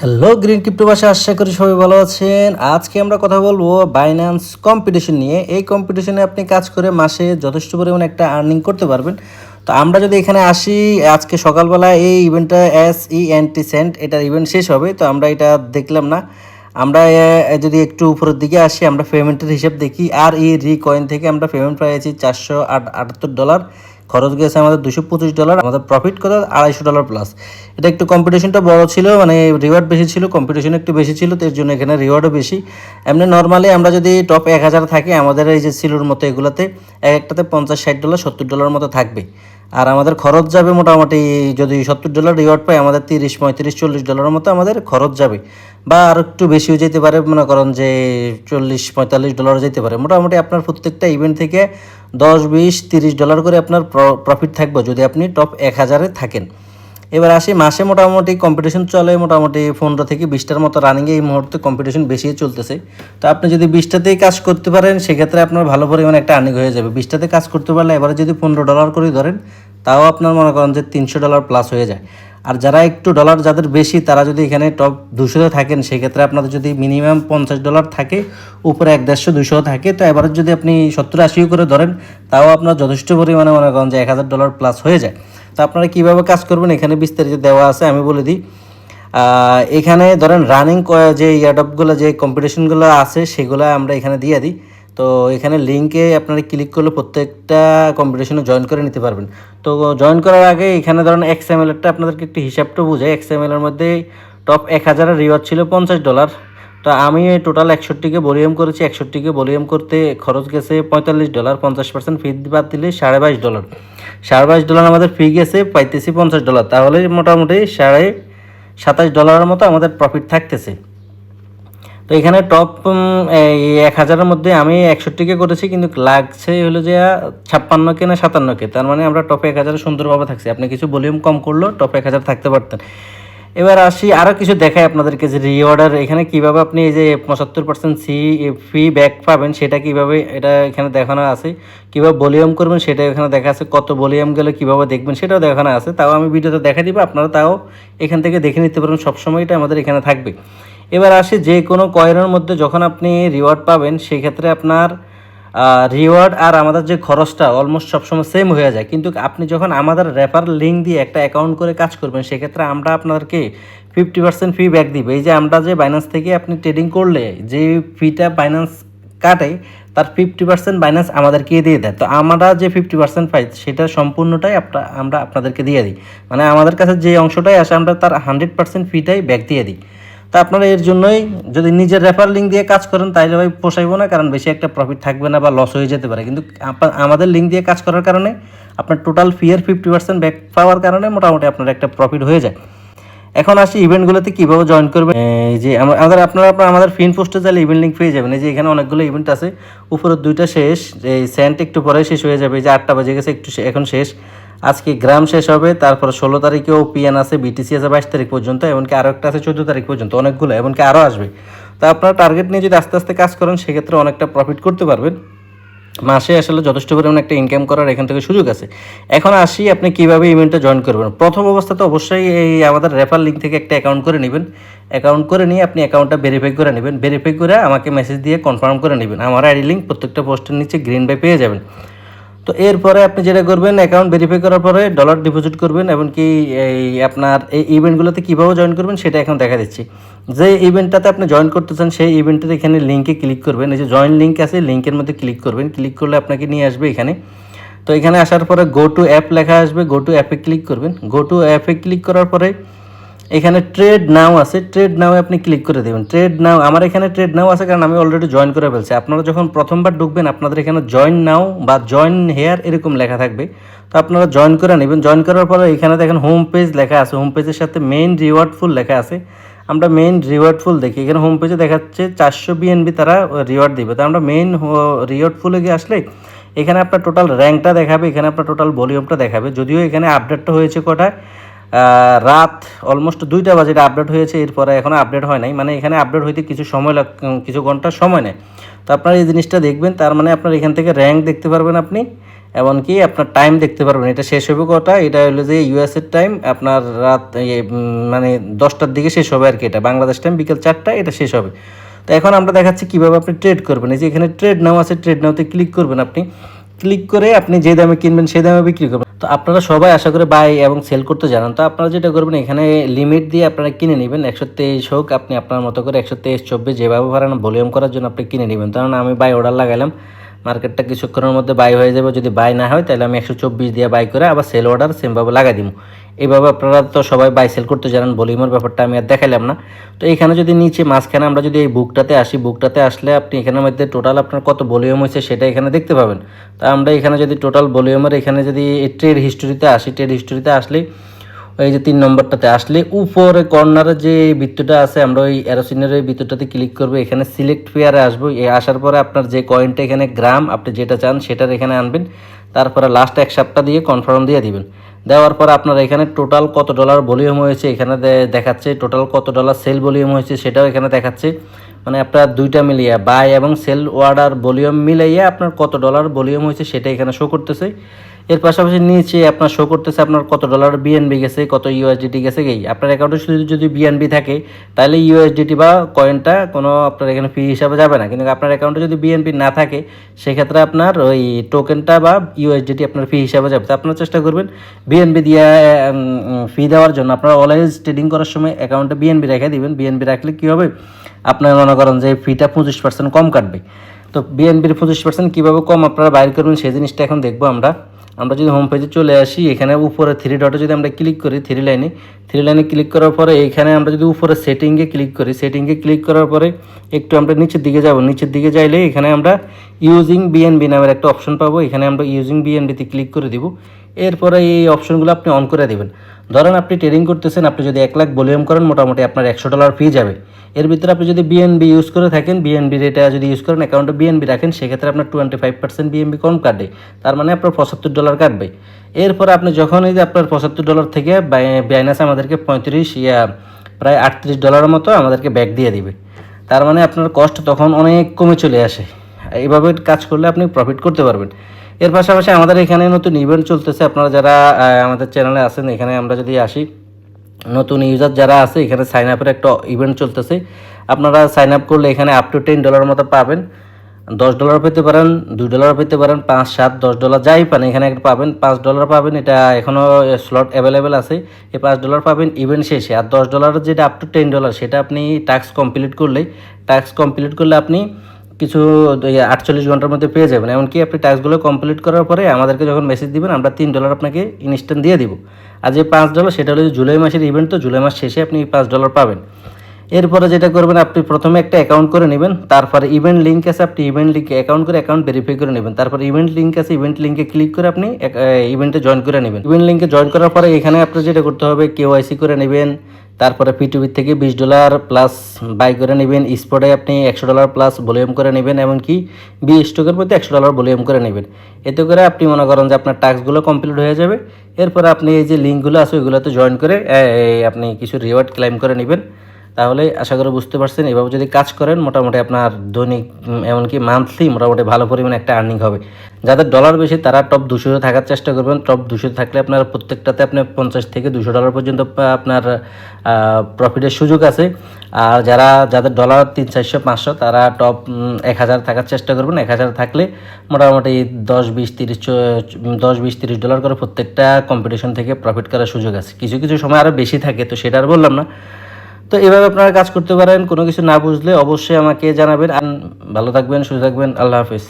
Hello green crypto ভাষা, আশা করি সবাই ভালো আছেন। আজকে আমরা কথা বলবো বাইন্যান্স কম্পিটিশন নিয়ে। এই কম্পিটিশনে আপনি কাজ করে মাসে যথেষ্ট পরিমাণে একটা আর্নিং করতে পারবেন। তো আমরা যদি এখানে আসি, আজকে সকালবেলা এই ইভেন্টটা সেন্ট এটার ইভেন্ট শেষ হবে, তো আমরা এটা দেখলাম না। আমরা যদি একটু উপরের দিকে আসি, আমরা পেমেন্টের হিসাব দেখি। আর এই কয়েন থেকে আমরা পেমেন্ট পেয়েছি $478, খরচ গেছে আমাদের $225, আমাদের প্রফিট কত $250 প্লাস। এটা একটু কম্পিটিশনটা বড় ছিল, মানে রিওয়ার্ড বেশি ছিল, কম্পিটিশন একটু বেশি ছিল, তো এর জন্য এখানে রিওয়ার্ডও বেশি। এমনি নর্মালি আমরা যদি টপ 1000 থাকে, আমাদের এই যে সিলোর মতো এগুলোতে এক একটাতে $50-60 $70 মতো থাকবে। আর আমাদের খরচ যাবে মোটামুটি, যদি $70 রিওয়ার্ড পাই, আমাদের $30-35-40 মতো আমাদের খরচ যাবে, বা আর একটু বেশিও যেতে পারে। মনে করেন যে $40-45 যেতে পারে। মোটামুটি আপনার প্রত্যেকটা ইভেন্ট থেকে $10-20-30 করে আপনার প্রফিট থাকবে যদি আপনি টপ 1000-এ থাকেন। এবার আসি, মাসে মোটামুটি কম্পিটিশন চলে মোটামুটি 15 থেকে 20টার মতো রানিংয়ে এই মুহূর্তে কম্পিটিশন বেশি চলতেছে। তো আপনি যদি 20টাতেই কাজ করতে পারেন, সেক্ষেত্রে আপনার ভালো পরিমাণে একটা আর্নিং হয়ে যাবে। 20টাতে কাজ করতে পারলে এবারে যদি $15 করে ধরেন, তাও আপনার মনে করেন যে $300 প্লাস হয়ে যায়। আর যারা একটু ডলার যাদের বেশি, তারা যদি এখানে টপ 200-তে থাকেন, সেক্ষেত্রে আপনাদের যদি মিনিমাম $50 থাকে, উপরে 150-200 থাকে, তো এবারে যদি আপনি 70-80 করে ধরেন, তাও আপনার যথেষ্ট পরিমাণে মনে করেন যে $1000 প্লাস হয়ে যায়। তো আপনারা কীভাবে কাজ করবেন এখানে বিস্তারিত দেওয়া আছে, আমি বলে দিই। এখানে ধরেন রানিং যে ইয়ারডপগুলো, যে কম্পিটিশনগুলো আছে, সেগুলো আমরা এখানে দিয়ে দিই। তো এখানে লিঙ্কে আপনারা ক্লিক করলে প্রত্যেকটা কম্পিটিশনে জয়েন করে নিতে পারবেন। তো জয়েন করার আগে এখানে ধরেন XML-এরটা আপনাদেরকে একটু হিসাবটা বুঝাই। XML-এর মধ্যে টপ 1000-এর রিওয়ার্ড ছিল $50। তো আমি টোটাল 61কে ভলিউম করেছি। 61কে ভলিউম করতে খরচ গেছে $45, 50% ফি বাদ দিলে $22.5। $22 আমাদের ফি গেছে, পাইতেছি $50। তাহলে মোটামুটি $27.5 মতো আমাদের প্রফিট থাকতেছে। তো এখানে টপ 1000-এর মধ্যে আমি 61কে করেছি, কিন্তু লাগছে হলো যে 56কে না 57কে। তার মানে আমরা টপ 1000-এ সুন্দরভাবে থাকছি। আপনি কিছু ভলিউম কম করলেও টপ 1000 থাকতে পারতেন। এবার আসি, আরও কিছু দেখাই আপনাদেরকে যে রিওয়ার্ডার এখানে কীভাবে আপনি এই যে 75% ফি ব্যাক পাবেন, সেটা কীভাবে, এটা এখানে দেখানো আছে। কীভাবে ভলিউম করবেন সেটা এখানে দেখা আছে। কত ভলিউম গেলে কীভাবে দেখবেন সেটাও দেখানো আছে। তাও আমি ভিডিওতে দেখা দিব, আপনারা তাও এখান থেকে দেখে নিতে পারবেন। সবসময় এটা আমাদের এখানে থাকবে। এবার আসি, যে কোনো কয়েনের মধ্যে যখন আপনি রিওয়ার্ড পাবেন, সেক্ষেত্রে আপনার রিওয়ার্ড আর আমাদের যে খরচটা অলমোস্ট সবসময় সেম হয়ে যায়। কিন্তু আপনি যখন আমাদের রেফার লিঙ্ক দিয়ে একটা অ্যাকাউন্ট করে কাজ করবেন, সেক্ষেত্রে আমরা আপনাদেরকে 50% ফি ব্যাক দিব। এই যে আমরা যে বাইন্যান্স থেকে আপনি ট্রেডিং করলে যে ফিটা বাইন্যান্স কাটে, তার 50% বাইন্যান্স আমাদেরকে দিয়ে দেয়। তো আমরা যে 50% পাই, সেটা সম্পূর্ণটাই আমরা আপনাদেরকে দিয়ে দিই। মানে আমাদের কাছে যে অংশটাই আসে, আমরা তার 100% ফিটাই ব্যাক দিয়ে দিই। তা আপনারা এর জন্যই যদি নিজের রেফার লিঙ্ক দিয়ে কাজ করেন, তাইলে ভাই পোষাইবো না, কারণ বেশি একটা প্রফিট থাকবে না বা লস হয়ে যেতে পারে। কিন্তু আমাদের লিঙ্ক দিয়ে কাজ করার কারণে আপনার টোটাল ফিয়ের 50% ব্যাক পাওয়ার কারণে মোটামুটি আপনার একটা প্রফিট হয়ে যায়। এখন আসি ইভেন্টগুলোতে কীভাবে জয়েন করবেন। এই যে আপনারা আমাদের ফিন পোস্টে চাইলে ইভেন্ট লিঙ্ক পেয়ে যাবেন। এই যে এখানে অনেকগুলো ইভেন্ট আছে, উপরের 2টা শেষ, এই সেন্ট একটু পরে শেষ হয়ে যাবে। এই যে 8টা বাজে গেছে, এখন শেষ। আজকে গ্রাম শেষ হবে, তারপর 16 তারিখেও পিএন আছে, বিটিসি আছে 22 তারিখ পর্যন্ত, এমনকি আরও একটা আছে 14 তারিখ পর্যন্ত, অনেকগুলো, এমনকি আরও আসবে। তো আপনারা টার্গেট নিয়ে যদি আস্তে আস্তে কাজ করেন, সেক্ষেত্রে অনেকটা প্রফিট করতে পারবেন। মাসে আসলে যথেষ্ট পরিমাণে একটা ইনকাম করার এখান থেকে সুযোগ আছে। এখন আসি, আপনি কীভাবে ইভেন্টে জয়েন করবেন। প্রথম অবস্থাতে অবশ্যই এই আমাদের রেফার লিঙ্ক থেকে একটা অ্যাকাউন্ট করে নেবেন। অ্যাকাউন্ট করে নিয়ে আপনি অ্যাকাউন্টটা ভেরিফাই করে নেবেন। ভেরিফাই করে আমাকে মেসেজ দিয়ে কনফার্ম করে নেবেন। আমার আইডি লিঙ্ক প্রত্যেকটা পোস্টের নিচে গ্রিন বাই পেয়ে যাবেন। তো এরপরে আপনি যেটা করবেন, অ্যাকাউন্ট ভেরিফাই করার পরে ডলার ডিপোজিট করবেন। এমনকি এই আপনার এই ইভেন্টগুলোতে কীভাবে জয়েন করবেন সেটা এখন দেখা দিচ্ছি। যে ইভেন্টটাতে আপনি জয়েন করতে চান, সেই ইভেন্টের এখানে লিঙ্কে ক্লিক করবেন। এই যে জয়েন লিঙ্ক আছে, লিঙ্কের মধ্যে ক্লিক করবেন। ক্লিক করলে আপনাকে নিয়ে আসবে এখানে। তো এখানে আসার পরে গো টু অ্যাপ লেখা আসবে, গো টু অ্যাপে ক্লিক করবেন। গো টু অ্যাপে ক্লিক করার পরে এখানে ট্রেড নাও আছে, ট্রেড নাও আপনি ক্লিক করে দেবেন। ট্রেড নাও, আমার এখানে ট্রেড নাও আছে, কারণ আমি অলরেডি জয়েন করে ফেলছি। আপনারা যখন প্রথমবার ঢুকবেন, আপনাদের এখানে জয়েন নাও বা জয়েন হেয়ার এরকম লেখা থাকবে। তো আপনারা জয়েন করে নেবেন। জয়েন করার পরে এখানে দেখেন হোম পেজ লেখা আছে, হোম পেজের সাথে মেইন রিওয়ার্ড ফুল লেখা আছে। আমরা মেইন রিওয়ার্ড ফুল দেখি, এখানে হোম পেজে দেখাচ্ছে 400 বিএনবি তারা রিওয়ার্ড দিবে। তো আমরা মেইন রিওয়ার্ড ফুলে গিয়ে আসলে এখানে আপনার টোটাল র্যাঙ্কটা দেখাবে, এখানে আপনার টোটাল ভলিউমটা দেখাবে। যদিও এখানে আপডেটটা হয়েছে কটায়, রাত অলমোস্ট 2টা বাজে আপডেট হয়েছে, এরপরে এখনও আপডেট হয় নাই। মানে এখানে আপডেট হইতে কিছু ঘন্টার সময় নেয়। তো আপনারা এই জিনিসটা দেখবেন। তার মানে আপনার এখান থেকে র্যাঙ্ক দেখতে পারবেন আপনি, এমনকি আপনার টাইম দেখতে পারবেন, এটা শেষ হবে কটা, এটা হলো যে ইউএসের টাইম আপনার রাত মানে 10টার দিকে শেষ হবে আর কি, এটা বাংলাদেশ টাইম বিকেল 4টা এটা শেষ হবে। তো এখন আমরা দেখাচ্ছি কীভাবে আপনি ট্রেড করবেন। এই যে এখানে ট্রেড নাও আছে, ট্রেড নাওতে ক্লিক করবেন, আপনি ক্লিক করে আপনি যে দামে কিনবেন সেই দামে বিক্রি করবেন। তো আপনারা সবাই আশা করে বাই এবং সেল করতে জানেন। তো আপনারা যেটা করবেন, এখানে লিমিট দিয়ে আপনারা কিনে নেবেন 123 হোক, আপনি আপনার মতো করে 123, 24 যেভাবে পারেন ভলিউম করার জন্য আপনি কিনে নেবেন। কারণ আমি বাই অর্ডার লাগাইলাম, মার্কেটটা কিছুক্ষণের মধ্যে বাই হয়ে যাবে। যদি বাই না হয় তাহলে আমি 124 দিয়ে বাই করে আবার সেল অর্ডার সেমভাবে লাগাই দিব। এইভাবে আপনারা তো সবাই বাই সেল করতে জানেন, ভলিউমের ব্যাপারটা আমি আর দেখাইলাম না। তো এইখানে যদি নিচে মাঝখানে আমরা যদি এই বুকটাতে আসি, বুকটাতে আসলে আপনি এখানের মধ্যে টোটাল আপনার কত ভলিউম হয়েছে সেটা এখানে দেখতে পাবেন। তা আমরা এখানে যদি টোটাল ভলিউমের এখানে যদি ট্রেড হিস্টোরিতে আসি, ট্রেড হিস্টোরিতে আসলে ওই যে 3 নম্বরটাতে আসলে উপরে কর্নারে যে বৃত্তটা আছে, আমরা ওই অ্যারোসিনের ওই বৃত্তটাতে ক্লিক করবো, এখানে সিলেক্ট পেয়ারে আসবো। আসার পরে আপনার যে কয়েনটা এখানে গ্রাম আপনি যেটা চান সেটার এখানে আনবেন, তারপরে লাস্ট এক সপ্তাহ দিয়ে কনফার্ম দিয়ে দিবেন। দেওয়ার পর আপনার এখানে টোটাল কত ডলার ভলিউম হয়েছে এখানে দেখাচ্ছে, টোটাল কত ডলার সেল ভলিউম হয়েছে সেটাও এখানে দেখাচ্ছে। মানে আপনার দুইটা মিলিয়ে বাই এবং সেল অর্ডার ভলিউম মিলাইয়ে আপনার কত ডলার ভলিউম হয়েছে সেটা এখানে শো করতেছে। এর পাশাপাশি নিচে আপনার শো করতেছে আপনার কত ডলার বিএনবি গেছে, কত ইউএসডিটি গেছে। আপনার অ্যাকাউন্টে শুধু যদি বিএনবি থাকে তাহলে ইউএসডিটি বা কয়েনটা কোনো আপনার এখানে ফি হিসাবে যাবে না। কিন্তু আপনার অ্যাকাউন্টে যদি বিএনবি না থাকে সেক্ষেত্রে আপনার ওই টোকেনটা বা ইউএসডিটি আপনার ফি হিসাবে যাবে। তো আপনারা চেষ্টা করবেন বিএনবি দিয়ে ফি দেওয়ার জন্য। আপনারা অলওয়েজ ট্রেডিং করার সময় অ্যাকাউন্টে বিএনবি রেখে দিবেন। বিএনবি রাখলে কী হবে, আপনার মনে করেন যে ফিটা 25% কম কাটবে। তো বিএনবির 25% কীভাবে কম আপনারা বাইর করবেন সেই জিনিসটা এখন দেখবো আমরা। আমরা যদি হোম পেজে চলে আসি, এখানে উপরে 3 ডটে যদি আমরা ক্লিক করি, 3 লাইনে ক্লিক করার পরে এখানে আমরা যদি উপরে সেটিংয়ে ক্লিক করি, সেটিংয়ে ক্লিক করার পরে একটু আমরা নিচের দিকে যাব। নিচের দিকে যাইলে এখানে আমরা ইউজিং বিএনবি নামের একটা অপশন পাবো, এখানে আমরা ইউজিং বিএনবিতে ক্লিক করে দিব। এরপরে এই অপশনগুলো আপনি অন করে দেবেন। ধরেন আপনি ট্রেডিং করতেছেন, আপনি যদি 1 লাখ ভলিউম করেন মোটামুটি আপনার $100 ফি যাবে। এর ভিতরে আপনি যদি বিএনবি ইউজ করে থাকেন, বিএনবি রেটে যদি ইউজ করেন, অ্যাকাউন্টে বিএনবি রাখেন, সেক্ষেত্রে আপনার 25% বিএনবি কম কাটবে। তার মানে আপনার $75 কাটবে। এরপর আপনি যখন এই যে আপনার $75 থেকে বাইনাস আমাদেরকে প্রায় $38 মতো আমাদেরকে ব্যাক দিয়ে দিবে। তার মানে আপনার কস্ট তখন অনেক কমে চলে আসে। এইভাবে কাজ করলে আপনি প্রফিট করতে পারবেন। এর পাশাপাশি আমাদের এখানে নতুন ইভেন্ট চলতেছে। আপনারা যারা আমাদের চ্যানেলে আছেন, এখানে আমরা যদি আসি, নতুন ইউজার যারা আছে এখানে সাইন আপের একটা ইভেন্ট চলতেছে। আপনারা সাইন আপ করলে এখানে আপ টু $10 মতো পাবেন। $10 পেতে পারেন, $2 পেতে পারেন, 5, 7, $10 যাই পান এখানে একটা পাবেন। $5 পাবেন, এটা এখনও স্লট অ্যাভেলেবেল আছে। এই $5 পাবেন ইভেন্ট শেষে। আর $10 যেটা আপ টু $10 সেটা আপনি টাস্ক কমপ্লিট করলে আপনি কিছু 48 ঘন্টার মধ্যে পেয়ে যাবেন। এমনকি আপনি টাস্কগুলো কমপ্লিট করার পরে আমাদেরকে যখন মেসেজ দিবেন, আমরা $3 আপনাকে ইনস্ট্যান্ট দিয়ে দিব। আর যে $5 সেটা হলো জুলাই মাসের ইভেন্ট, তো জুলাই মাস শেষে আপনি $5 পাবেন। এরপরে যেটা করবেন, আপনি প্রথমে একটা অ্যাকাউন্ট করে নেবেন, তারপরে ইভেন্ট লিঙ্ক আছে, আপনি ইভেন্ট লিঙ্কে অ্যাকাউন্ট ভেরিফাই করে নেবেন। তারপরে ইভেন্ট লিঙ্ক আছে, ইভেন্ট লিঙ্কে ক্লিক করে আপনি ইভেন্টে জয়েন করে নেবেন। ইভেন্ট লিঙ্কে জয়েন করার পরে এখানে আপনার যেটা করতে হবে, কেওয়াইসি করে নেবেন। তারপরে পিটুবি থেকে $20 প্লাস বাই করে নেবেন। স্পটে আপনি $100 প্লাস ভলিউম করে নেবেন, এমনকি স্টকের মধ্যে $100 ভলিউম করে নেবেন। এতে করে আপনি মনে করেন যে আপনার টাস্কগুলো কমপ্লিট হয়ে যাবে। এরপরে আপনি এই যে লিঙ্কগুলো আছে ওইগুলোতে জয়েন করে আপনি কিছু রিওয়ার্ড ক্লেম করে নেবেন। তাহলে আশা করি বুঝতে পারছেন, এভাবে যদি কাজ করেন মোটামুটি আপনার দৈনিক এমনকি মান্থলি মোটামুটি ভালো পরিমাণে একটা আর্নিং হবে। যাদের ডলার বেশি তারা টপ 200 থাকার চেষ্টা করবেন। টপ 200 থাকলে আপনার প্রত্যেকটাতে আপনার $50 থেকে $200 পর্যন্ত আপনার প্রফিটের সুযোগ আছে। আর যাদের ডলার 300, 400, 500 তারা টপ 1000 থাকার চেষ্টা করবেন। 1000 থাকলে মোটামুটি $10, $20, $30 করে প্রত্যেকটা কম্পিটিশন থেকে প্রফিট করার সুযোগ আছে। কিছু কিছু সময় আরও বেশি থাকে, তো সেটা আর বললাম না। তো এভাবে আপনারা কাজ করতে পারেন। কোনো কিছু না বুঝলে অবশ্যই আমাকে জানাবেন। ভালো থাকবেন, সুস্থ থাকবেন। আল্লাহ হাফেজ।